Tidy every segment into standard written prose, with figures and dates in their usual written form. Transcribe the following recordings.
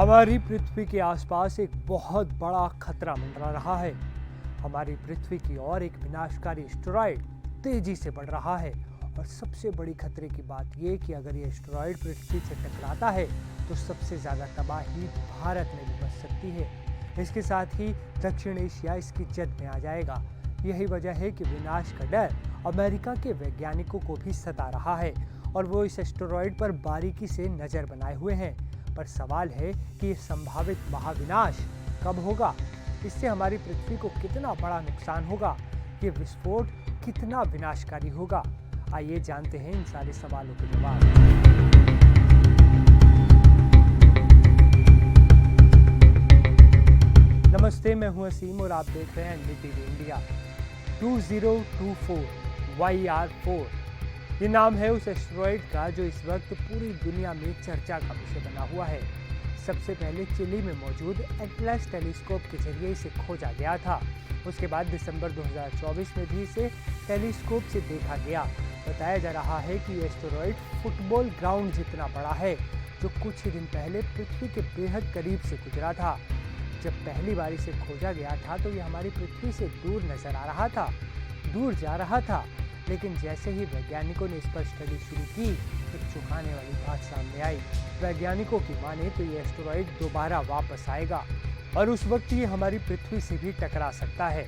हमारी पृथ्वी के आसपास एक बहुत बड़ा खतरा मंडरा रहा है। हमारी पृथ्वी की ओर एक विनाशकारी एस्टेरॉयड तेजी से बढ़ रहा है और सबसे बड़ी खतरे की बात यह कि अगर ये एस्टेरॉयड पृथ्वी से टकराता है तो सबसे ज्यादा तबाही भारत में भी मच सकती है। इसके साथ ही दक्षिण एशिया इसकी जद में आ जाएगा। यही वजह है कि विनाश का डर अमेरिका के वैज्ञानिकों को भी सता रहा है और वो इस एस्टेरॉयड पर बारीकी से नजर बनाए हुए हैं। पर सवाल है कि ये संभावित महाविनाश कब होगा, इससे हमारी पृथ्वी को कितना बड़ा नुकसान होगा, ये विस्फोट कितना विनाशकारी होगा। आइए जानते हैं इन सारे सवालों के जवाब। नमस्ते, मैं हूं असीम और आप देख रहे हैं एनडीटीवी इंडिया। 2024 YR4 ये नाम है उस एस्टेरॉयड का जो इस वक्त पूरी दुनिया में चर्चा का विषय बना हुआ है। सबसे पहले चिली में मौजूद एटलस टेलीस्कोप के जरिए इसे खोजा गया था। उसके बाद दिसंबर 2024 में भी इसे टेलीस्कोप से देखा गया। बताया जा रहा है कि ये एस्टेरॉयड फुटबॉल ग्राउंड जितना बड़ा है, जो कुछ ही दिन पहले पृथ्वी के बेहद करीब से गुजरा था। जब पहली बार इसे खोजा गया था तो ये हमारी पृथ्वी से दूर नजर आ रहा था, दूर जा रहा था। लेकिन जैसे ही वैज्ञानिकों ने इस पर स्टडी शुरू की, एक चौंकाने वाली बात सामने आई। वैज्ञानिकों की माने तो ये एस्टेरॉयड दोबारा वापस आएगा और उस वक्त ये हमारी पृथ्वी से भी टकरा सकता है।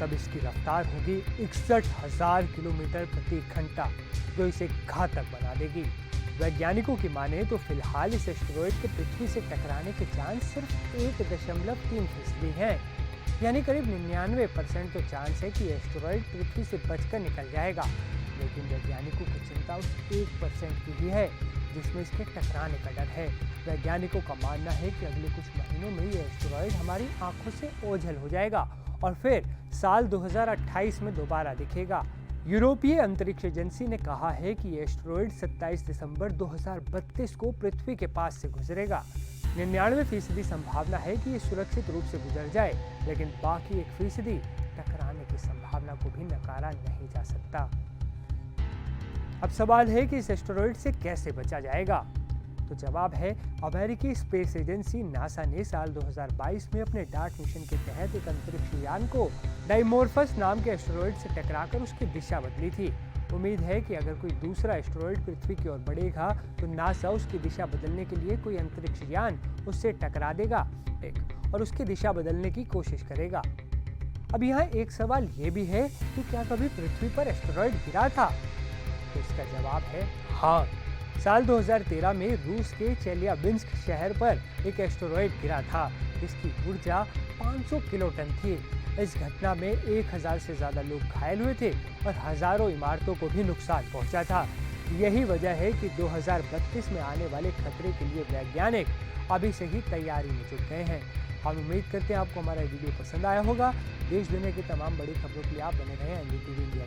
तब इसकी रफ्तार होगी 61,000 किलोमीटर प्रति घंटा, जो इसे घातक बना देगी। वैज्ञानिकों की माने तो फिलहाल इस एस्टेरॉयड के पृथ्वी से टकराने के चांस सिर्फ 1.3% हैं, यानी करीब 99% तो चांस है कि एस्टेरॉयड पृथ्वी से बचकर निकल जाएगा। लेकिन वैज्ञानिकों की चिंता उस 1% की ही है जिसमें इसके टकराने का डर है। वैज्ञानिकों का मानना है कि अगले कुछ महीनों में ये एस्टेरॉयड हमारी आंखों से ओझल हो जाएगा और फिर साल 2028 में दोबारा दिखेगा। यूरोपीय अंतरिक्ष एजेंसी ने कहा है कि ये एस्टेरॉयड 27 दिसंबर 2032 को पृथ्वी के पास से गुजरेगा। 99% संभावना है कि ये सुरक्षित रूप से गुजर जाए, लेकिन बाकी 1% टकराने की संभावना को भी नकारा नहीं जा सकता। अब सवाल है कि इस एस्टेरॉयड से कैसे बचा जाएगा। तो जवाब है, अमेरिकी स्पेस एजेंसी नासा ने साल 2022 में अपने डार्ट मिशन के तहत एक अंतरिक्ष यान को डाइमोर्फस नाम के एस्टेरॉयड से टकराकर उसकी दिशा बदली थी। उम्मीद है कि अगर कोई दूसरा एस्टेरॉयड पृथ्वी की ओर बढ़ेगा तो नासा उसकी दिशा बदलने के लिए कोई अंतरिक्ष यान उससे टकरा देगा और उसकी दिशा बदलने की कोशिश करेगा। अब यहाँ एक सवाल ये भी है कि क्या कभी पृथ्वी पर एस्टेरॉयड गिरा था? तो इसका जवाब है हाँ। साल 2013 में रूस के चेलियाबिंस्क शहर पर एक एस्टेरॉयड गिरा था, जिसकी ऊर्जा 500 किलोटन थी। इस घटना में 1000 से ज्यादा लोग घायल हुए थे और हजारों इमारतों को भी नुकसान पहुंचा था। यही वजह है कि 2032 में आने वाले खतरे के लिए वैज्ञानिक अभी से ही तैयारी में जुट गए हैं। हम उम्मीद करते हैं आपको हमारा वीडियो पसंद आया होगा। देश दुनिया की तमाम बड़ी खबरों के लिए आप बने रहें एनडीटीवी इंडिया।